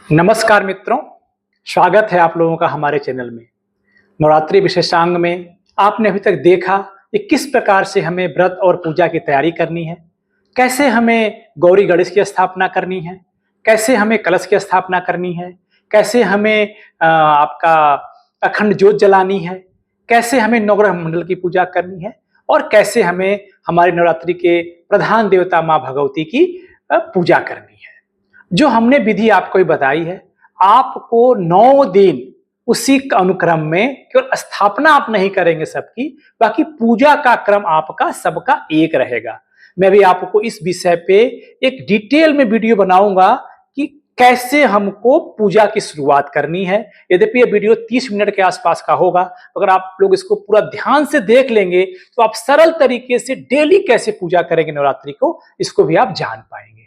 नमस्कार मित्रों, स्वागत है आप लोगों का हमारे चैनल में। नवरात्रि विशेषांग में आपने अभी तक देखा कि किस प्रकार से हमें व्रत और पूजा की तैयारी करनी है, कैसे हमें गौरी गणेश की स्थापना करनी है, कैसे हमें कलश की स्थापना करनी है, कैसे हमें आपका अखंड ज्योत जलानी है, कैसे हमें नवग्रह मंडल की पूजा करनी है और कैसे हमें हमारी नवरात्रि के प्रधान देवता माँ भगवती की पूजा करनी है। जो हमने विधि आपको ही बताई है, आपको 9 दिन उसी अनुक्रम में केवल स्थापना आप नहीं करेंगे सबकी, बाकी पूजा का क्रम आपका सबका एक रहेगा। मैं भी आपको इस विषय पे एक डिटेल में वीडियो बनाऊंगा कि कैसे हमको पूजा की शुरुआत करनी है। यद्यपि ये वीडियो 30 मिनट के आसपास का होगा, अगर आप लोग इसको पूरा ध्यान से देख लेंगे तो आप सरल तरीके से डेली कैसे पूजा करेंगे नवरात्रि को, इसको भी आप जान पाएंगे।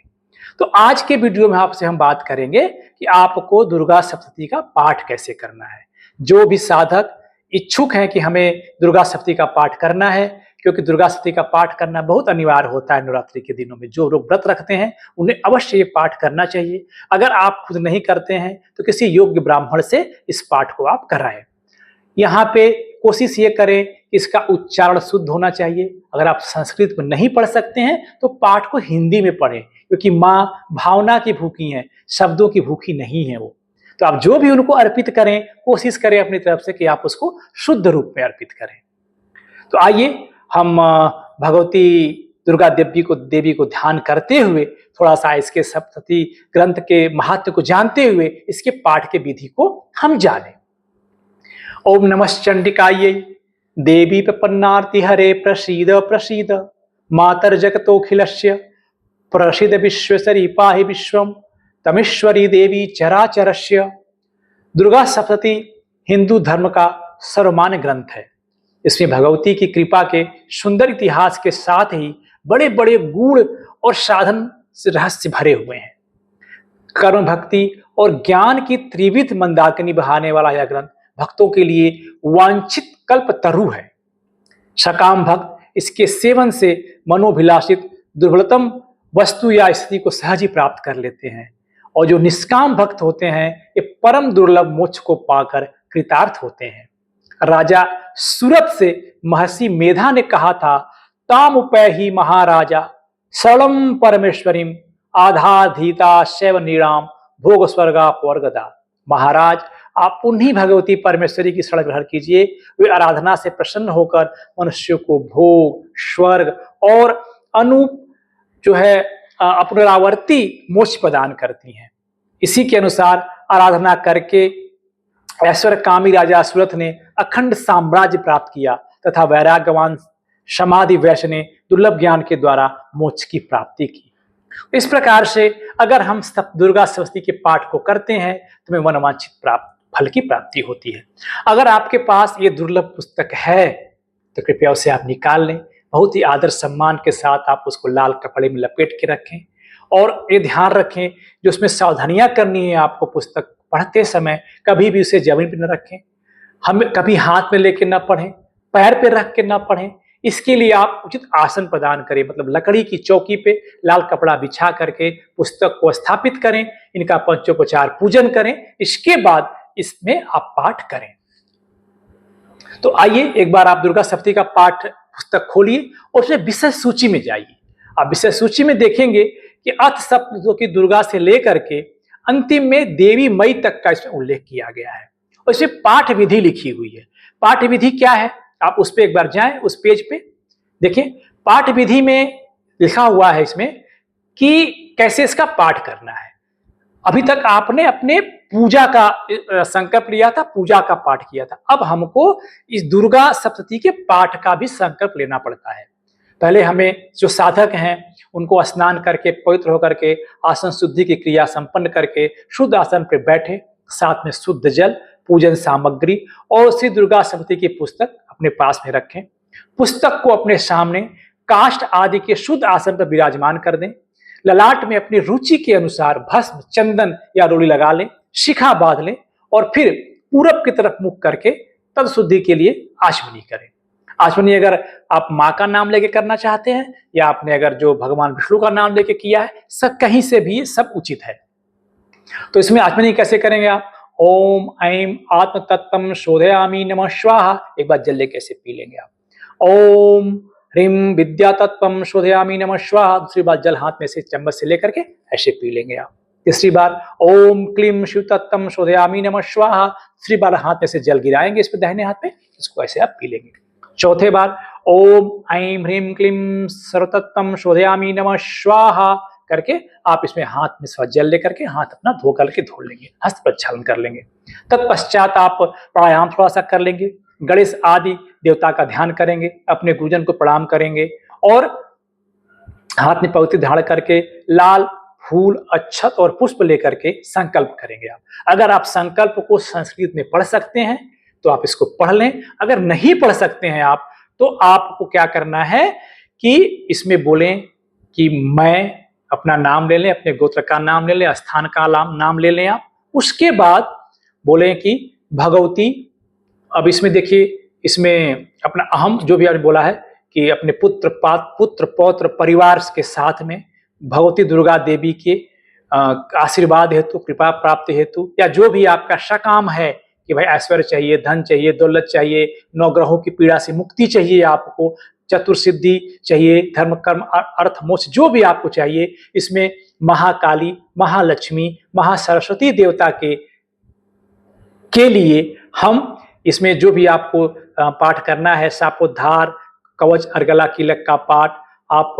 तो आज के वीडियो में आपसे हम बात करेंगे कि आपको दुर्गा सप्तशती का पाठ कैसे करना है। जो भी साधक इच्छुक हैं कि हमें दुर्गा सप्तशती का पाठ करना है, क्योंकि दुर्गा सप्तशती का पाठ करना बहुत अनिवार्य होता है नवरात्रि के दिनों में। जो लोग व्रत रखते हैं उन्हें अवश्य ये पाठ करना चाहिए। अगर आप खुद नहीं करते हैं तो किसी योग्य ब्राह्मण से इस पाठ को आप कराएं। यहाँ पे कोशिश ये करें कि इसका उच्चारण शुद्ध होना चाहिए। अगर आप संस्कृत में नहीं पढ़ सकते हैं तो पाठ को हिंदी में पढ़ें, क्योंकि माँ भावना की भूखी हैं, शब्दों की भूखी नहीं है वो। तो आप जो भी उनको अर्पित करें, कोशिश करें अपनी तरफ से कि आप उसको शुद्ध रूप में अर्पित करें। तो आइए हम भगवती दुर्गा देवी को ध्यान करते हुए थोड़ा सा इसके सप्तशती ग्रंथ के महत्व को जानते हुए इसके पाठ के विधि को हम जानें। ओम नमश्चंडिकायै देवी प्रपन्नार्ति हरे प्रसीद प्रसीद मातर जगतोखिलस्य प्रसीद विश्वेश्वरी पाहि विश्वम तमेश्वरी देवी चराचरस्य। दुर्गा सप्तशती हिंदू धर्म का सर्वमान्य ग्रंथ है। इसमें भगवती की कृपा के सुंदर इतिहास के साथ ही बड़े बड़े गूढ़ और साधन से रहस्य भरे हुए हैं। कर्म, भक्ति और ज्ञान की त्रिविध मंदाकिनी बहाने वाला यह ग्रंथ भक्तों के लिए वांछित कल्प तरु है। सकाम भक्त इसके सेवन से मनोभिलाषित दुर्बलतम वस्तु या स्थिति को सहज ही प्राप्त कर लेते हैं, और जो निष्काम भक्त होते हैं ये परम दुर्लभ मोक्ष को पाकर कृतार्थ होते हैं। राजा सूरत से महर्षि मेधा ने कहा था, ताम उपै ही महाराजा शरणम परमेश्वरीम आधाधीता शैव नीराम भोग स्वर्गा वर्गदा। महाराज, आप उन्हीं भगवती परमेश्वरी की शरण ग्रहण कीजिए। वे आराधना से प्रसन्न होकर मनुष्य को भोग, स्वर्ग और अनूप जो है पुनरावर्ती मोक्ष प्रदान करती हैं। इसी के अनुसार आराधना करके ऐश्वर्य कामी राजा सूरत ने अखंड साम्राज्य प्राप्त किया तथा वैराग्यवान समाधि वैश्य ने दुर्लभ ज्ञान के द्वारा मोक्ष की प्राप्ति की। इस प्रकार से अगर हम दुर्गा सप्तशती के पाठ को करते हैं तो हमें मनवांछित फल की प्राप्ति होती है। अगर आपके पास ये दुर्लभ पुस्तक है तो कृपया उसे आप निकाल लें। बहुत ही आदर सम्मान के साथ आप उसको लाल कपड़े में लपेट के रखें, और ये ध्यान रखें जो उसमें सावधानियां करनी है आपको पुस्तक पढ़ते समय, कभी भी उसे जमीन पर न रखें, हमें कभी हाथ में लेके न पढ़ें, पैर पे रख के न पढ़ें। इसके लिए आप उचित आसन प्रदान करें, मतलब लकड़ी की चौकी पे लाल कपड़ा बिछा करके पुस्तक को स्थापित करें, इनका पंचोपचार पूजन करें, इसके बाद इसमें आप पाठ करें। तो आइए एक बार आप दुर्गा सप्तशती का पाठ पुस्तक खोलिए और उसमें विषय सूची में जाइए। आप विषय सूची में देखेंगे कि अथ सप्तशती की दुर्गा से लेकर के अंतिम में देवी मई तक का इसमें उल्लेख किया गया है, और इसमें पाठ विधि लिखी हुई है। पाठ विधि क्या है, आप उस पर एक बार जाएं, उस पेज पे देखिए। पाठ विधि में लिखा हुआ है इसमें कि कैसे इसका पाठ करना है। अभी तक आपने अपने पूजा का संकल्प लिया था, पूजा का पाठ किया था। अब हमको इस दुर्गा सप्तशती के पाठ का भी संकल्प लेना पड़ता है। पहले हमें जो साधक हैं उनको स्नान करके पवित्र होकर के आसन शुद्धि की क्रिया संपन्न करके शुद्ध आसन पर बैठे, साथ में शुद्ध जल, पूजन सामग्री और श्री दुर्गा सप्तशती की पुस्तक अपने पास में रखें। पुस्तक को अपने सामने काष्ठ आदि के शुद्ध आसन पर विराजमान कर दें। ललाट में अपनी रुचि के अनुसार भस्म, चंदन या रोली लगा लें, शिखा बांध लें और फिर पूरब की तरफ मुख करके तद शुद्धि के लिए आचमनी करें। आचमनी अगर आप माँ का नाम लेके करना चाहते हैं या आपने अगर जो भगवान विष्णु का नाम लेके किया है, सब कहीं से भी सब उचित है। तो इसमें आचमनी कैसे करेंगे आप? ओम ऐं आत्म तत्वम शोधयामि नमः स्वाहा, एक बार जल लेके ऐसे पी लेंगे आप। ओम ह्रीं विद्या तत्वम शोधयामि नमः स्वाहा, दूसरी बार जल हाथ में से चम्मच से लेकर के ऐसे पी लेंगे आप। तीसरी बार ओम क्लीं शिव तत्वम शोधयामि नमः स्वाहा, दूसरी बार हाथ में से जल गिराएंगे इस पे दाहिने हाथ में, इसको ऐसे आप पी लेंगे। चौथे बार ओम ऐं ह्रीं क्लीं सर्वतत्वम शोधयामि नमः स्वाहा करके आप इसमें हाथ में थोड़ा जल लेकर के हाथ अपना धो करके धो लेंगे, हस्त प्रक्षालन कर लेंगे। तत्पश्चात आप प्राणायाम थोड़ा सा कर लेंगे, गणेश आदि देवता का ध्यान करेंगे, अपने गुरुजन को प्रणाम करेंगे और हाथ में पवित्र धारण करके लाल फूल अक्षत और पुष्प लेकर के संकल्प करेंगे आप। अगर आप संकल्प को संस्कृत में पढ़ सकते हैं तो आप इसको पढ़ लें, अगर नहीं पढ़ सकते हैं आप तो आपको क्या करना है कि इसमें बोलें कि मैं अपना नाम ले लें, अपने गोत्र का नाम ले लें, स्थान का नाम ले लें आप। उसके बाद बोलें कि भगवती, अब इसमें देखिए, इसमें अपना अहम जो भी आपने बोला है कि अपने पुत्र पौत्र परिवार के साथ में भगवती दुर्गा देवी के आशीर्वाद हेतु, कृपा प्राप्ति हेतु, या जो भी आपका सकाम है कि भाई ऐश्वर्य चाहिए, धन चाहिए, दौलत चाहिए, नवग्रहों की पीड़ा से मुक्ति चाहिए आपको, चतुर्सिद्धि चाहिए, धर्म कर्म अर्थ मोक्ष जो भी आपको चाहिए, इसमें महाकाली, महालक्ष्मी, महासरस्वती देवता के लिए हम इसमें जो भी आपको पाठ करना है, शापोद्धार, कवच, अर्गला कीलक का पाठ, आप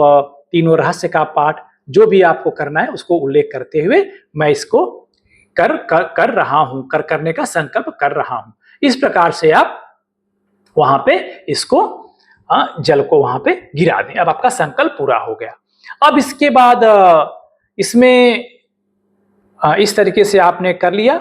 तीनों रहस्य का पाठ, जो भी आपको करना है उसको उल्लेख करते हुए मैं इसको कर रहा हूं, करने का संकल्प कर रहा हूं। इस प्रकार से आप वहां पे इसको जल को वहां पे गिरा दें। अब आपका संकल्प पूरा हो गया। अब इसके बाद इसमें इस तरीके से आपने कर लिया।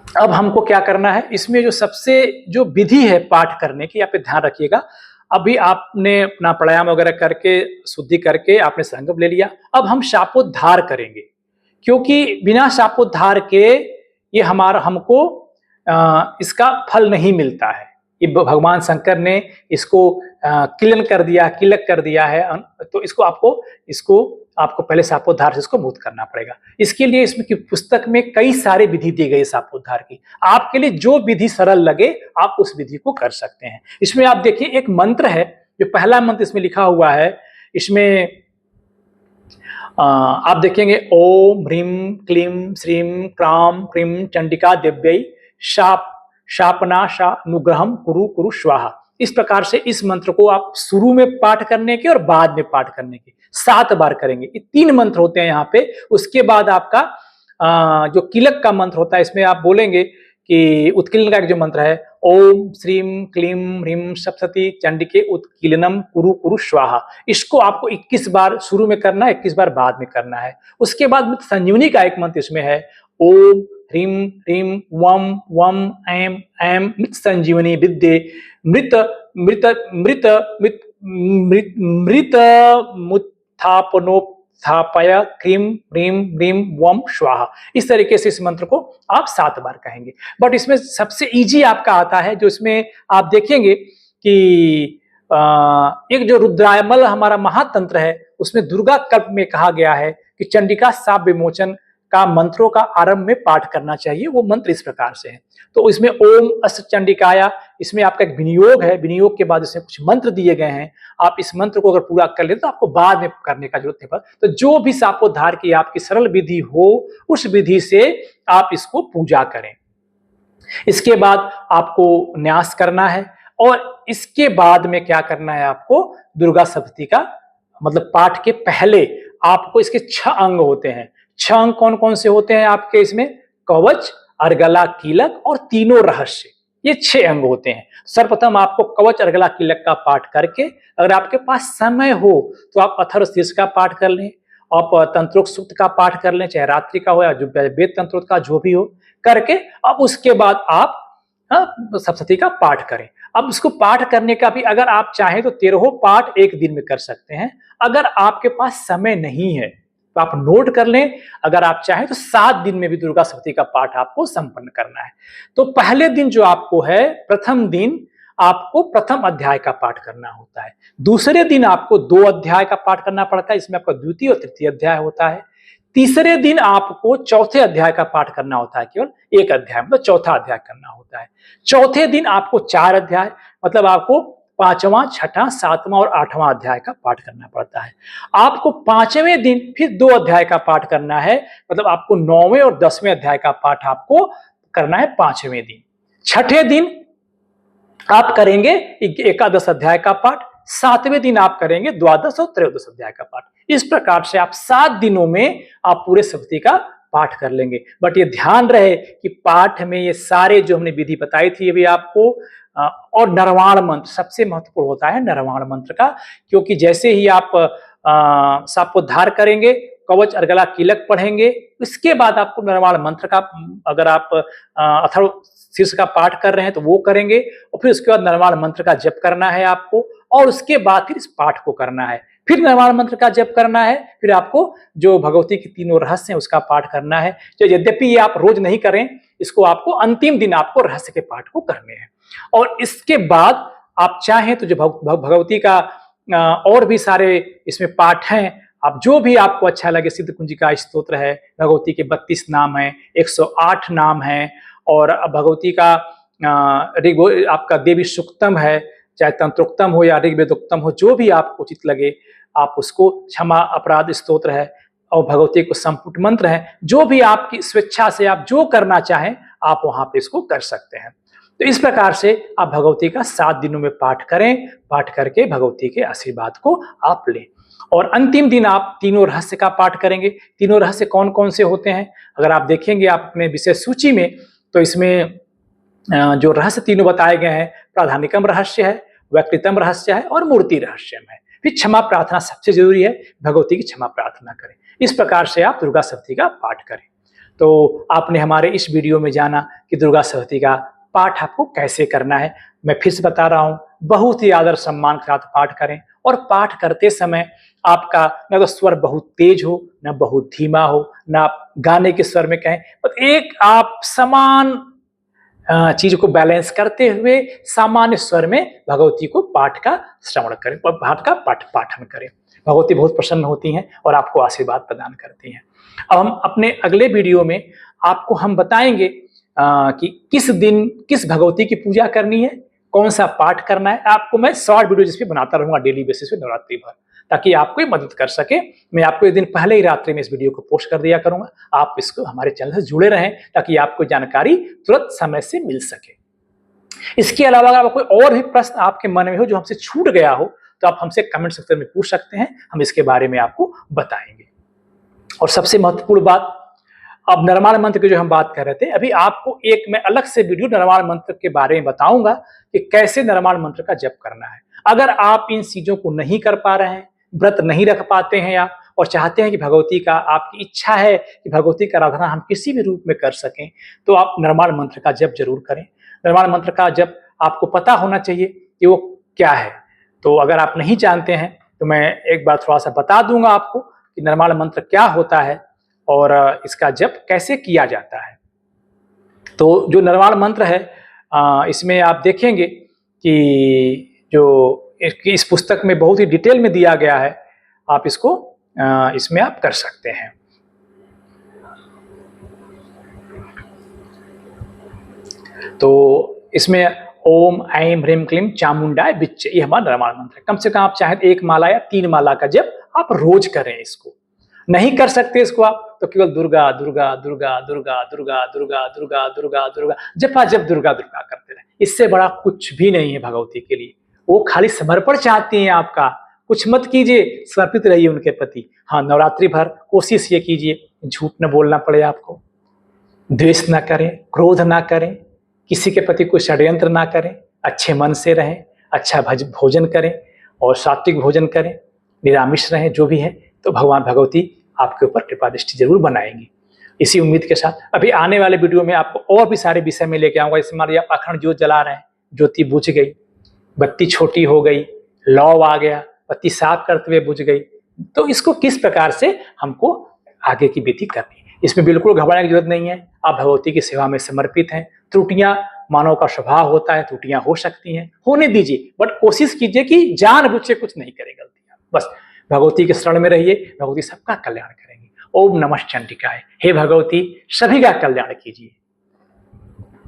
अब हमको क्या करना है, इसमें जो सबसे जो विधि है पाठ करने की, आप ध्यान रखिएगा। अभी आपने अपना प्राणायाम वगैरह करके शुद्धि करके आपने संकल्प ले लिया, अब हम शापोद्धार करेंगे, क्योंकि बिना शापोद्धार के ये हमको इसका फल नहीं मिलता है। ये भगवान शंकर ने इसको किलक कर दिया है, तो इसको आपको पहले शापोद्धार से इसको मुक्त करना पड़ेगा। इसके लिए इसमें की पुस्तक में कई सारे विधि दी गई शापोद्धार की, आपके लिए जो विधि सरल लगे आप उस विधि को कर सकते हैं। इसमें आप देखिए एक मंत्र है, जो पहला मंत्र इसमें लिखा हुआ है, इसमें आप देखेंगे ओम ह्रीं क्लीं श्रीं क्रां क्रीं चंडिका देव्यै शापनाशानुग्रहम कुरु कुरु स्वाहा। इस प्रकार से इस मंत्र को आप शुरू में पाठ करने के और बाद में पाठ करने के 7 बार करेंगे। ये 3 मंत्र होते हैं यहाँ पे। उसके बाद आपका जो कीलक का मंत्र होता है, इसमें आप बोलेंगे कि उत्कीलन का एक जो मंत्र है, ओम श्रीं क्लीं ह्रीं सप्तशती चंडिके उत्कीलनम कुरु कुरु स्वाहा। इसको आपको 21 बार शुरू में करना है, 21 बार बाद में करना है। उसके बाद मृत संजीवनी का एक मंत्र इसमें है, ओम ह्रीं ह्रीं वम वम ऐं ऐं मृत संजीवनी विद्ये मृत मृत मृत मृत मृत मृत मुत्थापनोत्थापय क्रीं ह्रीं ह्रीं वम स्वाहा। इस तरीके से इस मंत्र को आप 7 बार कहेंगे। बट इसमें सबसे इजी आपका आता है, जो इसमें आप देखेंगे कि एक जो रुद्रायमल हमारा महातंत्र है, उसमें दुर्गा कल्प में कहा गया है कि चंडिका शाप विमोचन का मंत्रों का आरंभ में पाठ करना चाहिए। वो मंत्र इस प्रकार से है। तो इसमें ओम अष्ट चंडिकाया, इसमें आपका एक विनियोग है, विनियोग के बाद इसमें कुछ मंत्र दिए गए हैं। आप इस मंत्र को अगर पूरा कर ले तो आपको बाद में करने का जरूरत नहीं पड़ता। तो जो भी शापोद्धार की आपकी सरल विधि हो, उस विधि से आप इसको पूजा करें। इसके बाद आपको न्यास करना है, और इसके बाद में क्या करना है, आपको दुर्गा सप्तशती का मतलब पाठ के पहले आपको इसके 6 अंग होते हैं। 6 अंग कौन कौन से होते हैं आपके इसमें? कवच, अर्गला, कीलक और तीनों रहस्य, ये 6 अंग होते हैं। सर्वप्रथम आपको कवच, अर्गला, कीलक का पाठ करके, अगर आपके पास समय हो तो आप अथर्वशीर्ष का पाठ कर लें, आप तंत्रोक्त सूक्त का पाठ कर लें, चाहे रात्रि का हो या जो वेद तंत्रोक्त का जो भी हो करके, अब उसके बाद आप सप्तशती का पाठ करें। अब इसको पाठ करने का भी अगर आप चाहें तो 13 पाठ एक दिन में कर सकते हैं। अगर आपके पास समय नहीं है तो आप नोट कर लें, अगर आप चाहें तो 7 दिन में भी दुर्गा सप्तशती का पाठ आपको संपन्न करना है। तो पहले दिन जो आपको है, प्रथम दिन आपको प्रथम अध्याय का पाठ करना होता है। दूसरे दिन आपको 2 अध्याय का पाठ करना पड़ता है, इसमें आपका द्वितीय और तृतीय अध्याय होता है। तीसरे दिन आपको चौथे अध्याय का पाठ करना होता है, केवल एक अध्याय मतलब चौथा अध्याय करना होता है। चौथे दिन आपको 4 अध्याय मतलब आपको 5वां, 6ठा, 7वां और 8वां अध्याय का पाठ करना पड़ता है। आपको 5वें दिन फिर 2 अध्याय का पाठ करना है, मतलब आपको 9वें और 10वें अध्याय का पाठ आपको करना है 5वें दिन। छठे दिन आप करेंगे एकादश अध्याय का पाठ, 7वें दिन आप करेंगे द्वादश और त्रयोदश अध्याय का पाठ। इस प्रकार से आप 7 दिनों में आप पूरे सप्ताह का पाठ कर लेंगे। बट ये ध्यान रहे कि पाठ में ये सारे जो हमने विधि बताई थी अभी आपको, और नरवाण मंत्र सबसे महत्वपूर्ण होता है, नरवाण मंत्र का, क्योंकि जैसे ही आप सापोद्धार करेंगे, कवच अर्गला कीलक पढ़ेंगे, इसके बाद आपको नरवाण मंत्र का, अगर आप अथर्व शीर्ष का पाठ कर रहे हैं तो वो करेंगे, और फिर उसके बाद नरवाण मंत्र का जप करना है आपको, और उसके बाद फिर इस पाठ को करना है, फिर नरवाण मंत्र का जप करना है, फिर आपको जो भगवती के तीनों रहस्य हैं उसका पाठ करना है। जो यद्यपि ये आप रोज नहीं करें, इसको आपको अंतिम दिन आपको रहस्य के पाठ को करने हैं। और इसके बाद आप चाहें तो जो भगवती का और भी सारे इसमें पाठ हैं, आप जो भी आपको अच्छा लगे, सिद्ध कुंजिका स्तोत्र है, भगवती के 32 नाम हैं, 108 नाम हैं, और भगवती का आपका देवी सूक्तम है, चाहे तंत्रोक्तम हो या ऋग्वेदोक्तम हो, जो भी आपको उचित लगे आप उसको, क्षमा अपराध स्तोत्र है और भगवती को संपुट मंत्र है, जो भी आपकी स्वेच्छा से आप जो करना चाहें आप वहां पे इसको कर सकते हैं। तो इस प्रकार से आप भगवती का 7 दिनों में पाठ करें, पाठ करके भगवती के आशीर्वाद को आप लें। और अंतिम दिन आप तीनों रहस्य का पाठ करेंगे। तीनों रहस्य कौन कौन से होते हैं अगर आप देखेंगे आप अपने विषय सूची में, तो इसमें जो रहस्य तीनों बताए गए हैं, प्राधानिकम रहस्य है, वैकृतम रहस्य है और मूर्ति रहस्य है। फिर क्षमा प्रार्थना सबसे जरूरी है, भगवती की क्षमा प्रार्थना करें। इस प्रकार से आप दुर्गा सप्तमी का पाठ करें। तो आपने हमारे इस वीडियो में जाना कि दुर्गा सप्तमी का पाठ आपको कैसे करना है। मैं फिर से बता रहा हूं, बहुत ही आदर सम्मान के साथ पाठ करें, और पाठ करते समय आपका न तो स्वर बहुत तेज हो, न बहुत धीमा हो, न आप गाने के स्वर में कहें, पर एक आप समान चीज को बैलेंस करते हुए सामान्य स्वर में भगवती को पाठ का श्रवण करें, पाठ का पाठन करें। भगवती बहुत प्रसन्न होती हैं और आपको आशीर्वाद प्रदान करती हैं। अब हम अपने अगले वीडियो में आपको हम बताएंगे कि किस दिन किस भगवती की पूजा करनी है, कौन सा पाठ करना है। आपको मैं शॉर्ट वीडियो जिसपे बनाता रहूंगा डेली बेसिस पे नवरात्रि भर, ताकि आपको मदद कर सके। मैं आपको एक दिन पहले ही रात्रि में इस वीडियो को पोस्ट कर दिया करूंगा। आप इसको हमारे चैनल से जुड़े रहें ताकि आपको जानकारी तुरंत समय से मिल सके। इसके अलावा अगर कोई और भी प्रश्न आपके मन में हो जो हमसे छूट गया हो, तो आप हमसे कमेंट सेक्शन में पूछ सकते हैं, हम इसके बारे में आपको बताएंगे। और सबसे महत्वपूर्ण बात, अब नरवाण मंत्र की जो हम बात कर रहे थे, अभी आपको एक मैं अलग से वीडियो नरवाण मंत्र के बारे में बताऊंगा कि कैसे नरवाण मंत्र का जप करना है। अगर आप इन चीजों को नहीं कर पा रहे हैं, व्रत नहीं रख पाते हैं आप, और चाहते हैं कि भगवती का, आपकी इच्छा है कि भगवती का आराधना हम किसी भी रूप में कर सकें, तो आप नरवाण मंत्र का जप जरूर करें। नरवाण मंत्र का जप आपको पता होना चाहिए कि वो क्या है। तो अगर आप नहीं जानते हैं तो मैं एक बार थोड़ा सा बता दूंगा आपको कि नरवाण मंत्र क्या होता है और इसका जप कैसे किया जाता है। तो जो नरवाण मंत्र है, इसमें आप देखेंगे कि जो इस पुस्तक में बहुत ही डिटेल में दिया गया है, आप इसको इसमें आप कर सकते हैं। तो इसमें ओम ऐं ह्रीं क्लीं चामुंडाय विच्चे, ये हमारा नरवाण मंत्र है। कम से कम आप चाहे 1 माला या 3 माला का जप आप रोज करें। इसको नहीं कर सकते इसको आप, तो केवल दुर्गा दुर्गा दुर्गा दुर्गा दुर्गा दुर्गा दुर्गा दुर्गा दुर्गा जपा जप दुर्गा दुर्गा करते रहे। इससे बड़ा कुछ भी नहीं है भगवती के लिए। वो खाली समर्पण चाहती हैं आपका, कुछ मत कीजिए, समर्पित रहिए उनके प्रति। हाँ, नवरात्रि भर कोशिश ये कीजिए झूठ न बोलना पड़े आपको, द्वेष ना करें, क्रोध ना करें, किसी के प्रति कोई षड्यंत्र ना करें, अच्छे मन से रहें, अच्छा भोजन करें और सात्विक भोजन करें, निरामिष रहें, जो भी है। तो भगवान भगवती आपके ऊपर कृपा दृष्टि जरूर बनाएंगी। इसी उम्मीद के साथ अभी आने वाले वीडियो में आपको और भी सारे विषय में लेके आऊंगा। इसमें आप अखंड ज्योत जला रहे हैं, ज्योति बुझ गई, बत्ती छोटी हो गई, लौ आ गया, बत्ती साफ करते हुए बुझ गई, तो इसको किस प्रकार से हमको आगे की विधि करनी है। इसमें बिल्कुल घबराने की जरूरत नहीं है। आप भगवती की सेवा में समर्पित हैं। त्रुटियां मानव का स्वभाव होता है, त्रुटियां हो सकती हैं, होने दीजिए, बट कोशिश कीजिए कि जानबूझ के कुछ नहीं करें गलतियां। बस भगवती के शरण में रहिए, भगवती सबका कल्याण करेंगी। ओम नमः चंडिकाय। हे भगवती, सभी का कल्याण कीजिए।